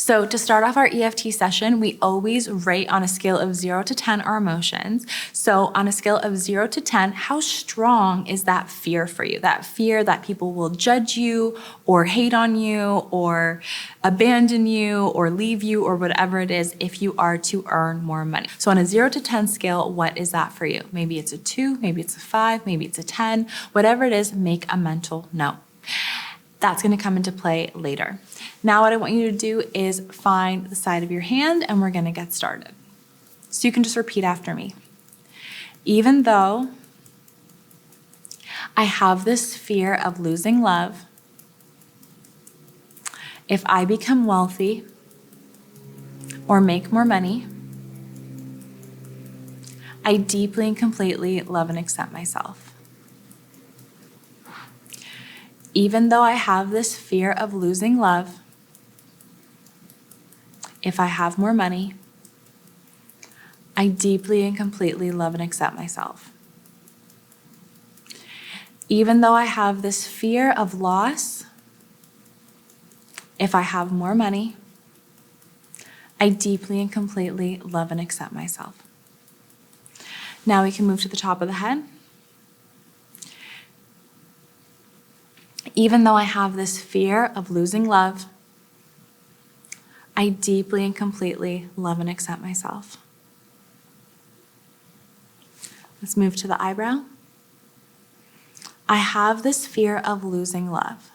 So to start off our EFT session, we always rate on a scale of 0 to 10 our emotions. So on a scale of 0 to 10, how strong is that fear for you? That fear that people will judge you or hate on you or abandon you or leave you or whatever it is if you are to earn more money. So on a 0 to 10 scale, what is that for you? Maybe it's a 2, maybe it's a 5, maybe it's a 10. Whatever it is, make a mental note. That's going to come into play later. Now what I want you to do is find the side of your hand and we're going to get started. So you can just repeat after me. Even though I have this fear of losing love, if I become wealthy or make more money, I deeply and completely love and accept myself. Even though I have this fear of losing love, if I have more money, I deeply and completely love and accept myself. Even though I have this fear of loss, if I have more money, I deeply and completely love and accept myself. Now we can move to the top of the head. Even though I have this fear of losing love, I deeply and completely love and accept myself. Let's move to the eyebrow. I have this fear of losing love.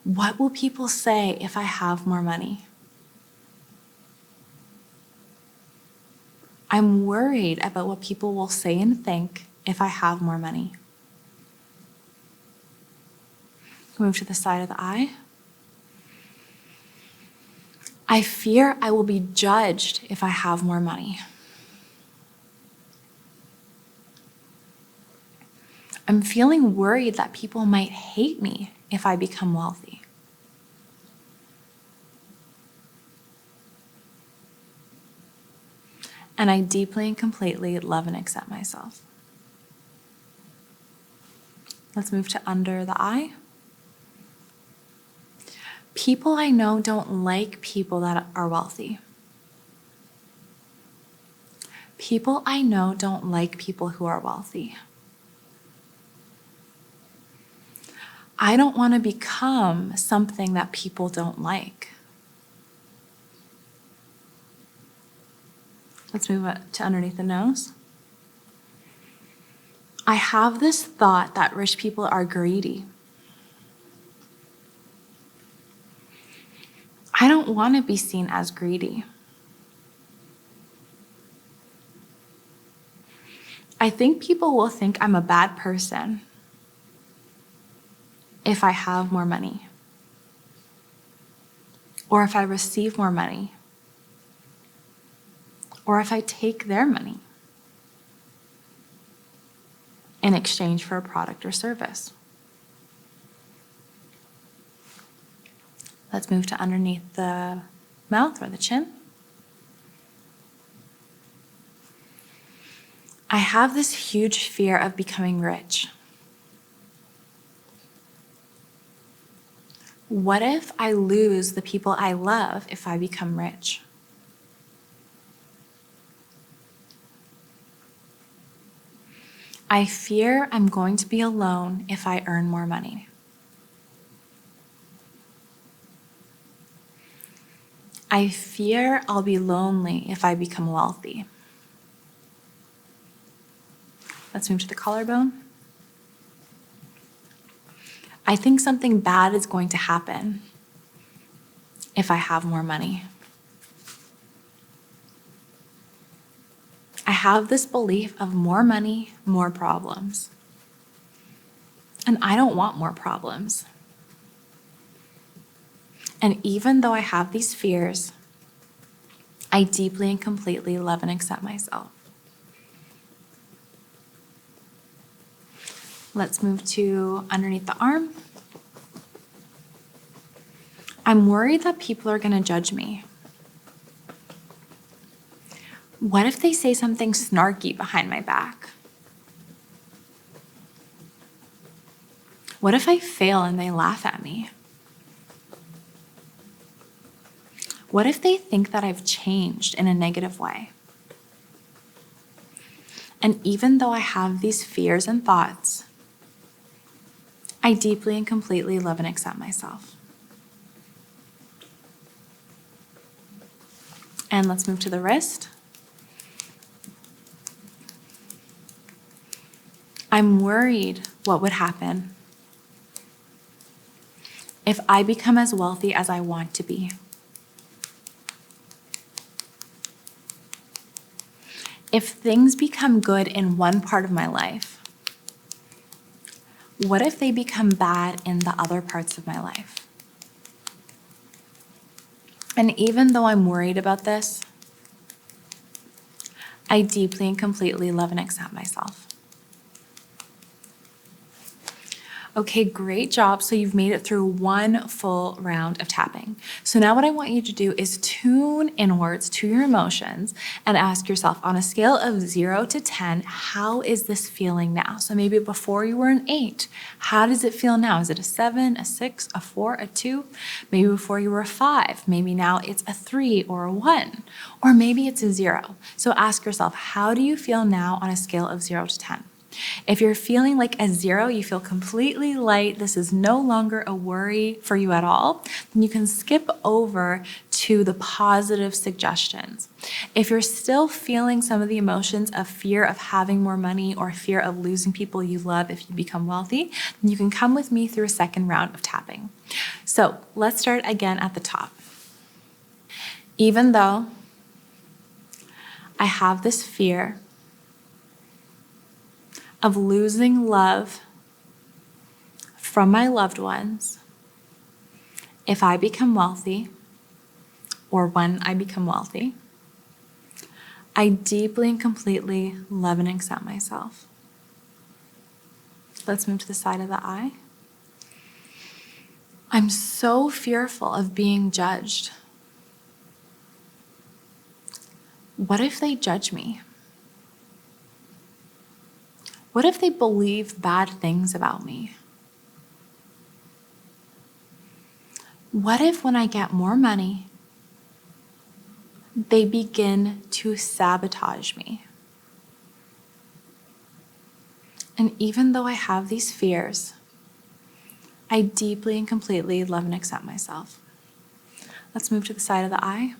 What will people say if I have more money? I'm worried about what people will say and think if I have more money. Move to the side of the eye. I fear I will be judged if I have more money. I'm feeling worried that people might hate me if I become wealthy. And I deeply and completely love and accept myself. Let's move to under the eye. People I know don't like people that are wealthy. People I know don't like people who are wealthy. I don't want to become something that people don't like. Let's move it to underneath the nose. I have this thought that rich people are greedy. I don't want to be seen as greedy. I think people will think I'm a bad person if I have more money, or if I receive more money, or if I take their money in exchange for a product or service. Let's move to underneath the mouth or the chin. I have this huge fear of becoming rich. What if I lose the people I love if I become rich? I fear I'm going to be alone if I earn more money. I fear I'll be lonely if I become wealthy. Let's move to the collarbone. I think something bad is going to happen if I have more money. I have this belief of more money, more problems. And I don't want more problems. And even though I have these fears, I deeply and completely love and accept myself. Let's move to underneath the arm. I'm worried that people are going to judge me. What if they say something snarky behind my back? What if I fail and they laugh at me? What if they think that I've changed in a negative way? And even though I have these fears and thoughts, I deeply and completely love and accept myself. And let's move to the wrist. I'm worried what would happen if I become as wealthy as I want to be. If things become good in one part of my life, what if they become bad in the other parts of my life? And even though I'm worried about this, I deeply and completely love and accept myself. Okay, great job. So you've made it through one full round of tapping. So now what I want you to do is tune inwards to your emotions and ask yourself, on a scale of 0 to 10, how is this feeling now? So maybe before you were an 8, how does it feel now? Is it a 7, a 6, a 4, a 2? Maybe before you were a 5, maybe now it's a 3 or a 1, or maybe it's a 0. So ask yourself, how do you feel now on a scale of 0 to 10? If you're feeling like a 0, you feel completely light, this is no longer a worry for you at all, then you can skip over to the positive suggestions. If you're still feeling some of the emotions of fear of having more money or fear of losing people you love if you become wealthy, then you can come with me through a second round of tapping. So let's start again at the top. Even though I have this fear of losing love from my loved ones if I become wealthy or when I become wealthy, I deeply and completely love and accept myself. Let's move to the side of the eye. I'm so fearful of being judged. What if they judge me? What if they believe bad things about me? What if when I get more money, they begin to sabotage me? And even though I have these fears, I deeply and completely love and accept myself. Let's move to the side of the eye.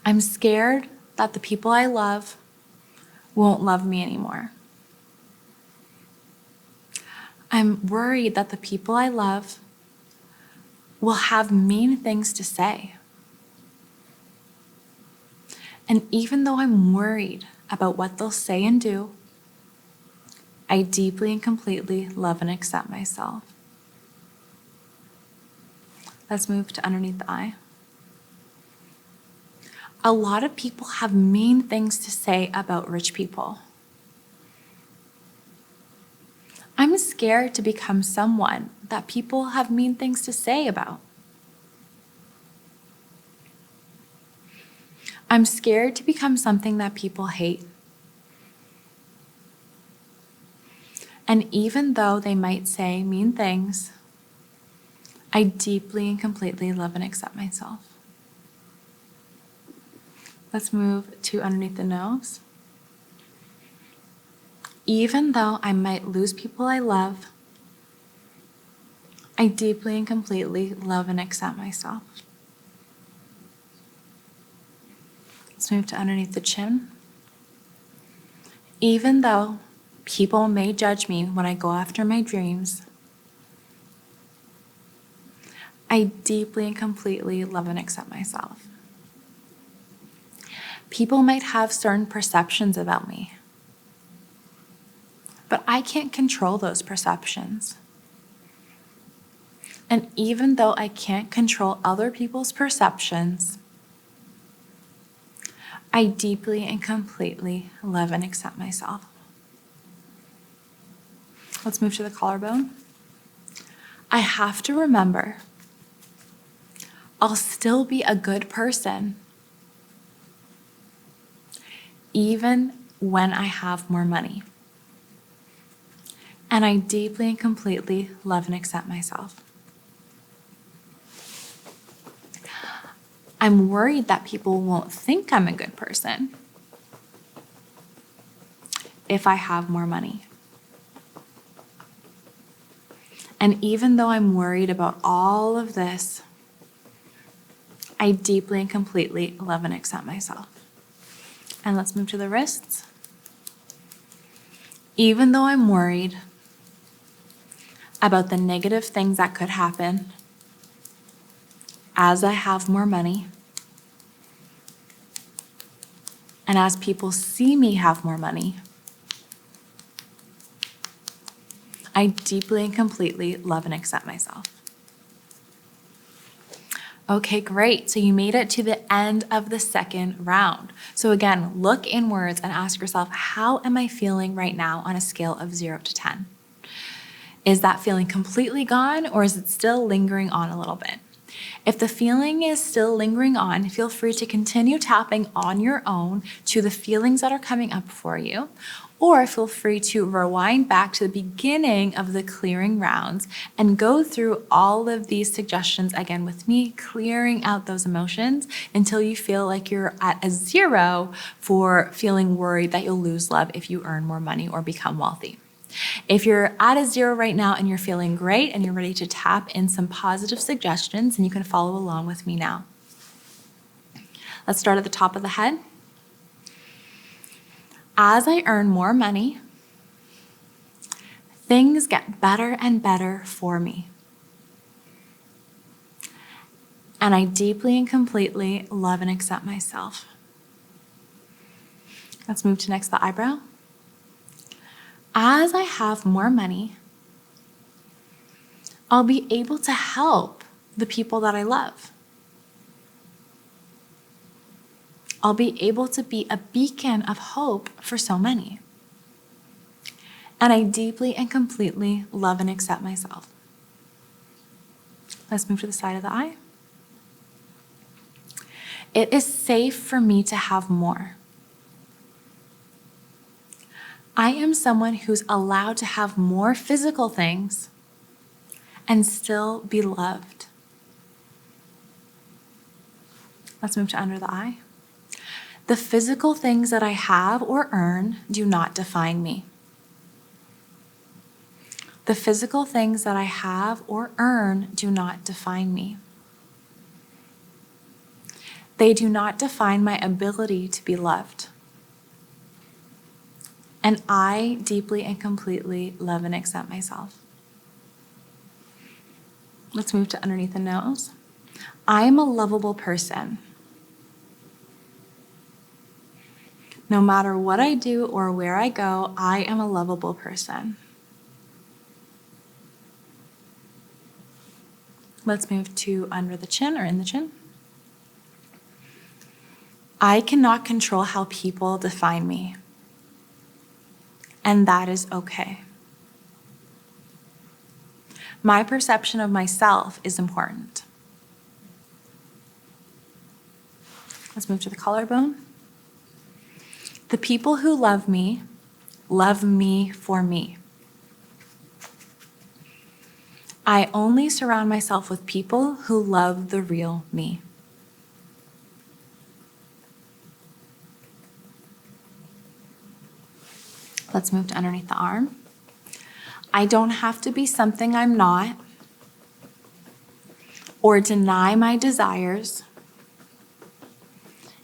I'm scared that the people I love won't love me anymore. I'm worried that the people I love will have mean things to say. And even though I'm worried about what they'll say and do, I deeply and completely love and accept myself. Let's move to underneath the eye. A lot of people have mean things to say about rich people. I'm scared to become someone that people have mean things to say about. I'm scared to become something that people hate. And even though they might say mean things, I deeply and completely love and accept myself. Let's move to underneath the nose. Even though I might lose people I love, I deeply and completely love and accept myself. Let's move to underneath the chin. Even though people may judge me when I go after my dreams, I deeply and completely love and accept myself. People might have certain perceptions about me, but I can't control those perceptions. And even though I can't control other people's perceptions, I deeply and completely love and accept myself. Let's move to the collarbone. I have to remember, I'll still be a good person even when I have more money. And I deeply and completely love and accept myself. I'm worried that people won't think I'm a good person if I have more money. And even though I'm worried about all of this, I deeply and completely love and accept myself. And let's move to the wrists. Even though I'm worried about the negative things that could happen as I have more money, and as people see me have more money, I deeply and completely love and accept myself. Okay, great. So you made it to the end of the second round. So again, look inwards and ask yourself, how am I feeling right now on a scale of 0 to 10? Is that feeling completely gone, or is it still lingering on a little bit? If the feeling is still lingering on, feel free to continue tapping on your own to the feelings that are coming up for you, or feel free to rewind back to the beginning of the clearing rounds and go through all of these suggestions again with me, clearing out those emotions until you feel like you're at a 0 for feeling worried that you'll lose love if you earn more money or become wealthy. If you're at a 0 right now and you're feeling great and you're ready to tap in some positive suggestions, and you can follow along with me now. Let's start at the top of the head. As I earn more money, things get better and better for me. And I deeply and completely love and accept myself. Let's move to next the eyebrow. As I have more money, I'll be able to help the people that I love. I'll be able to be a beacon of hope for so many. And I deeply and completely love and accept myself. Let's move to the side of the eye. It is safe for me to have more. I am someone who's allowed to have more physical things and still be loved. Let's move to under the eye. The physical things that I have or earn do not define me. The physical things that I have or earn do not define me. They do not define my ability to be loved. And I deeply and completely love and accept myself. Let's move to underneath the nose. I am a lovable person. No matter what I do or where I go, I am a lovable person. Let's move to under the chin or in the chin. I cannot control how people define me, and that is okay. My perception of myself is important. Let's move to the collarbone. The people who love me for me. I only surround myself with people who love the real me. Let's move to underneath the arm. I don't have to be something I'm not or deny my desires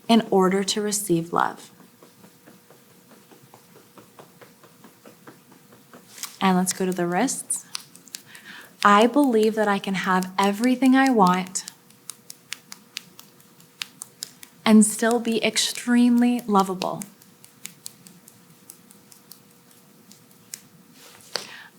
in order to receive love. And let's go to the wrists. I believe that I can have everything I want and still be extremely lovable.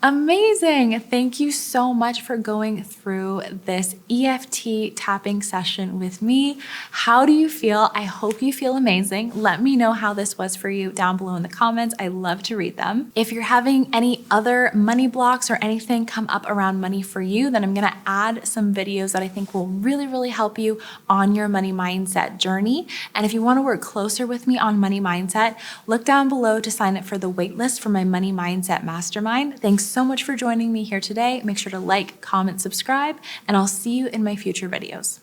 Amazing. Thank you so much for going through this EFT tapping session with me. How do you feel? I hope you feel amazing. Let me know how this was for you down below in the comments. I love to read them. If you're having any other money blocks or anything come up around money for you, then I'm going to add some videos that I think will really help you on your money mindset journey. And if you want to work closer with me on money mindset, look down below to sign up for the waitlist for my money mindset mastermind. Thanks so much for joining me here today. Make sure to like, comment, subscribe, and I'll see you in my future videos.